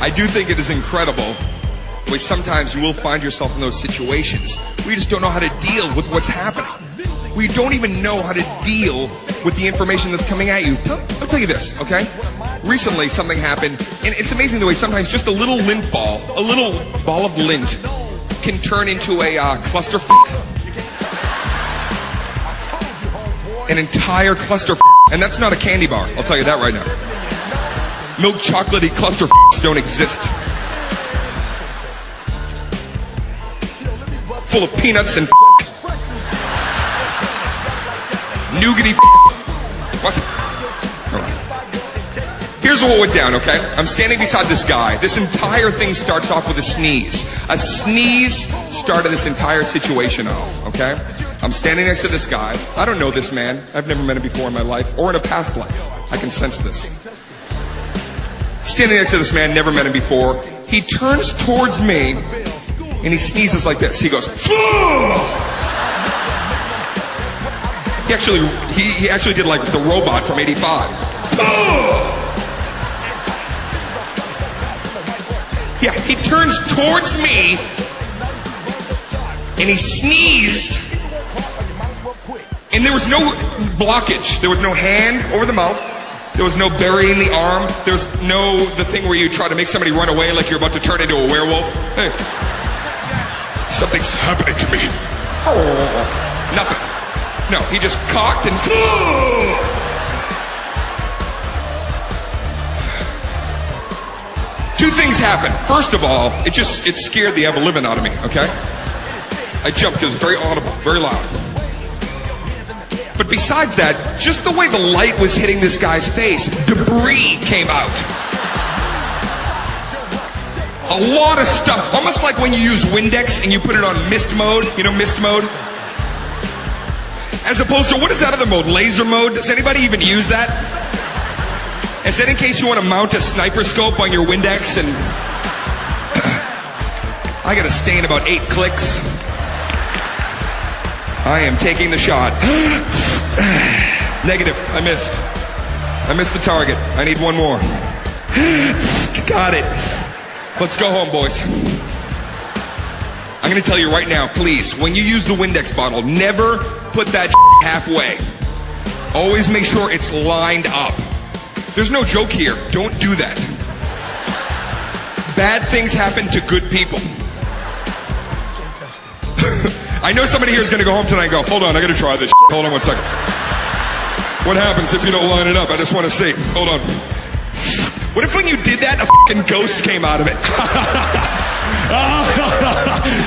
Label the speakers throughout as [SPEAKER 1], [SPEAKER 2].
[SPEAKER 1] I do think it is incredible the way sometimes you will find yourself in those situations where you just don't know how to deal with what's happening. Where you don't even know how to deal with the information that's coming at you. I'll tell you this, okay? Recently something happened, and it's amazing the way sometimes just a little lint ball, a little ball of lint, can turn into a clusterfuck. An entire clusterfuck. And that's not a candy bar, I'll tell you that right now. Milk chocolatey clusterfucks don't exist. Full of peanuts and nougaty what? Alright. Here's what went down, okay? I'm standing beside this guy. This entire thing starts off with a sneeze. A sneeze started this entire situation off, okay? I'm standing next to this guy. I don't know this man. I've never met him before in my life, or in a past life. I can sense this. Standing next to this man, never met him before. He turns towards me, and he sneezes like this. He goes, "Fuh!" He actually did like the robot from '85. Fuh! Yeah, he turns towards me, and he sneezed. And there was no blockage. There was no hand over the mouth. There was no burying the arm. There was no the thing where you try to make somebody run away like you're about to turn into a werewolf. Hey, something's happening to me. Oh, nothing. No, he just cocked and Two things happened. First of all, it scared the ever-living out of me, okay? I jumped because it was very audible, very loud. But besides that, just the way the light was hitting this guy's face, debris came out. A lot of stuff, almost like when you use Windex and you put it on mist mode, you know mist mode? As opposed to, what is that other mode, laser mode? Does anybody even use that? Is that in case you want to mount a sniper scope on your Windex and... I got to stay in about 8 clicks. I am taking the shot. Negative. I missed. I missed the target. I need one more. Got it. Let's go home, boys. I'm going to tell you right now, please, when you use the Windex bottle, never put that halfway. Always make sure it's lined up. There's no joke here. Don't do that. Bad things happen to good people. I know somebody here is going to go home tonight and go, hold on, I got to try this. Hold on one second. What happens if you don't line it up? I just want to see. Hold on. What if when you did that, a fucking ghost came out of it?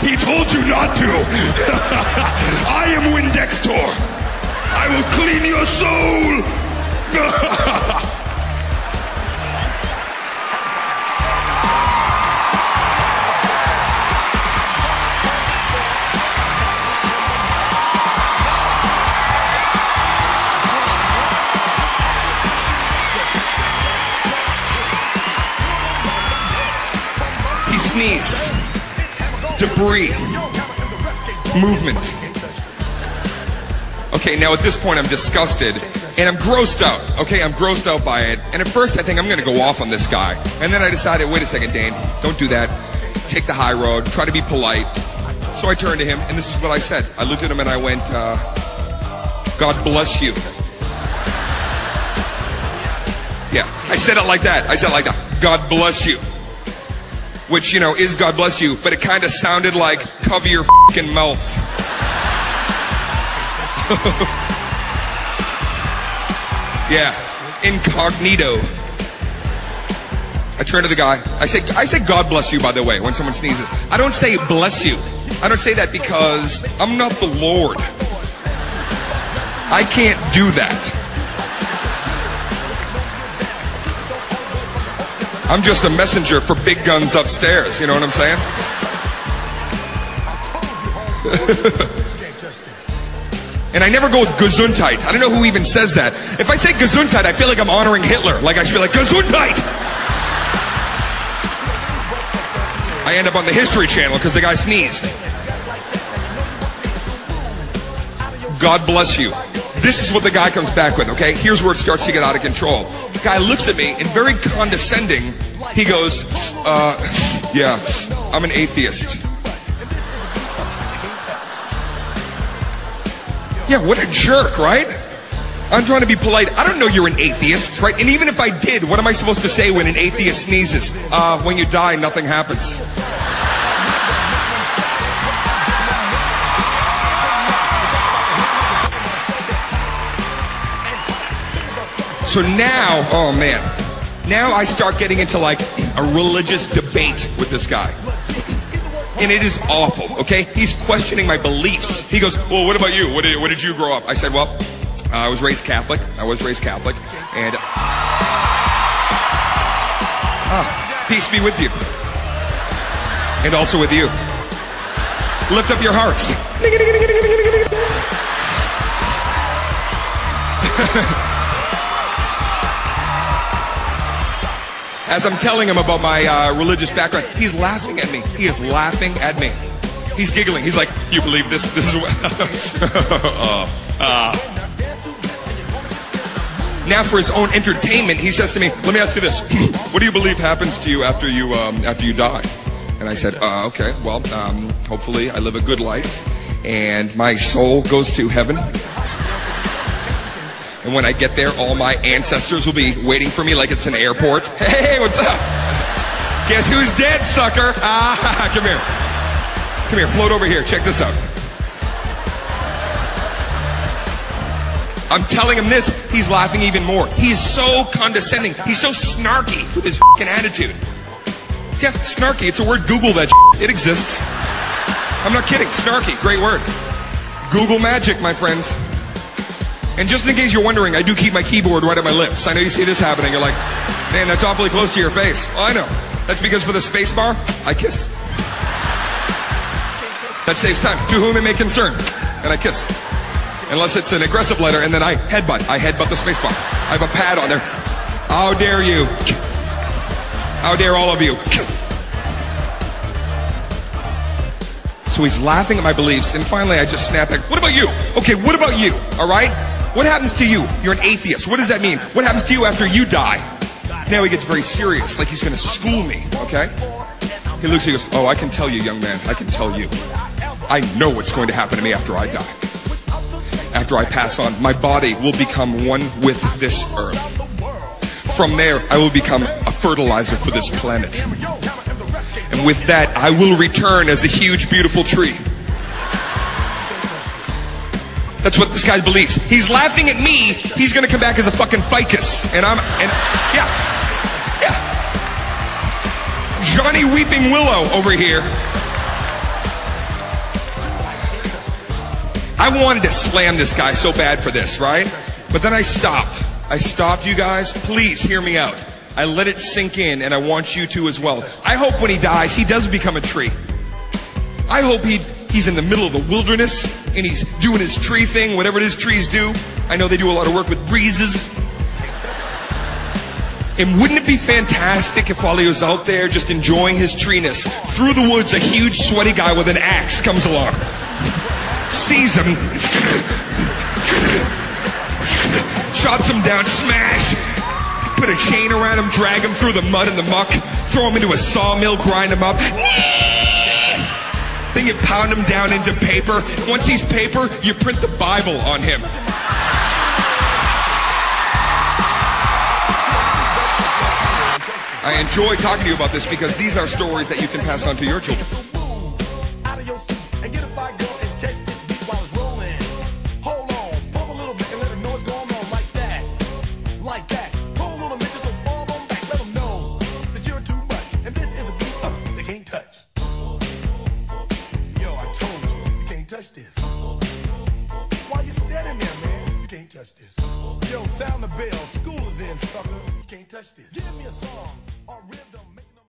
[SPEAKER 1] He told you not to. I am Windextor. I will clean your soul. He sneezed. Debris. Movement. Okay, now at this point I'm disgusted and I'm grossed out. Okay, I'm grossed out by it. And at first I think I'm gonna go off on this guy. And then I decided, wait a second, Dane, don't do that. Take the high road, try to be polite. So I turned to him and this is what I said. I looked at him and I went, God bless you. Yeah, I said it like that. I said it like that. God bless you. Which, you know, is God bless you, but it kind of sounded like cover your fucking mouth. Yeah, incognito. I turn to the guy. I say God bless you, by the way, when someone sneezes. I don't say bless you. I don't say that because I'm not the Lord. I can't do that. I'm just a messenger for big guns upstairs, you know what I'm saying? And I never go with Gesundheit. I don't know who even says that. If I say Gesundheit, I feel like I'm honoring Hitler. Like I should be like, Gesundheit! I end up on the History Channel because the guy sneezed. God bless you. This is what the guy comes back with, okay? Here's where it starts to get out of control. guy looks at me and very condescending, he goes, yeah, I'm an atheist. Yeah, what a jerk, right? I'm trying to be polite. I don't know you're an atheist, right? And even if I did, what am I supposed to say when an atheist sneezes? When you die, nothing happens. So now, oh man, now I start getting into like a religious debate with this guy. And it is awful, okay? He's questioning my beliefs. He goes, well, what about you? What did you grow up? I said, well, I was raised Catholic. And peace be with you. And also with you. Lift up your hearts. As I'm telling him about my religious background, he's laughing at me. He is laughing at me. He's giggling. He's like, you believe this? This is what... Now for his own entertainment, he says to me, let me ask you this. What do you believe happens to you after you die? And I said, okay, well, hopefully I live a good life and my soul goes to heaven. And when I get there, all my ancestors will be waiting for me like it's an airport. Hey, what's up? Guess who's dead, sucker? Come here. Come here, float over here. Check this out. I'm telling him this, he's laughing even more. He is so condescending. He's so snarky with his fucking attitude. Yeah, snarky. It's a word. Google that shit. It exists. I'm not kidding. Snarky. Great word. Google magic, my friends. And just in case you're wondering, I do keep my keyboard right at my lips. I know you see this happening. You're like, man, that's awfully close to your face. Oh, I know. That's because for the space bar, I kiss. That saves time. To whom it may concern. And I kiss. Unless it's an aggressive letter, and then I headbutt. I headbutt the space bar. I have a pad on there. How dare you? How dare all of you? So he's laughing at my beliefs, and finally I just snap back. What about you? Okay, what about you? All right? What happens to you? You're an atheist. What does that mean? What happens to you after you die? Now he gets very serious, like he's going to school me, okay? He looks, he goes, oh, I can tell you, young man. I can tell you. I know what's going to happen to me after I die. After I pass on, my body will become one with this earth. From there, I will become a fertilizer for this planet. And with that, I will return as a huge, beautiful tree. That's what this guy believes. He's laughing at me. He's going to come back as a fucking ficus. And yeah. Johnny Weeping Willow over here. I wanted to slam this guy so bad for this, right? But then I stopped. I stopped, you guys. Please hear me out. I let it sink in, and I want you to as well. I hope when he dies, he does become a tree. I hope he's in the middle of the wilderness, and he's doing his tree thing, whatever it is trees do. I know they do a lot of work with breezes. And wouldn't it be fantastic if while he was out there just enjoying his treeness, through the woods, a huge sweaty guy with an axe comes along, sees him, chops him down, smash, put a chain around him, drag him through the mud and the muck, throw him into a sawmill, grind him up. Then you pound him down into paper. Once he's paper, you print the Bible on him. I enjoy talking to you about this because these are stories that you can pass on to your children.
[SPEAKER 2] This. Why you standing there, man? You can't touch this. Yo, sound the bell. School is in, sucker. You can't touch this. Give me a song or rhythm.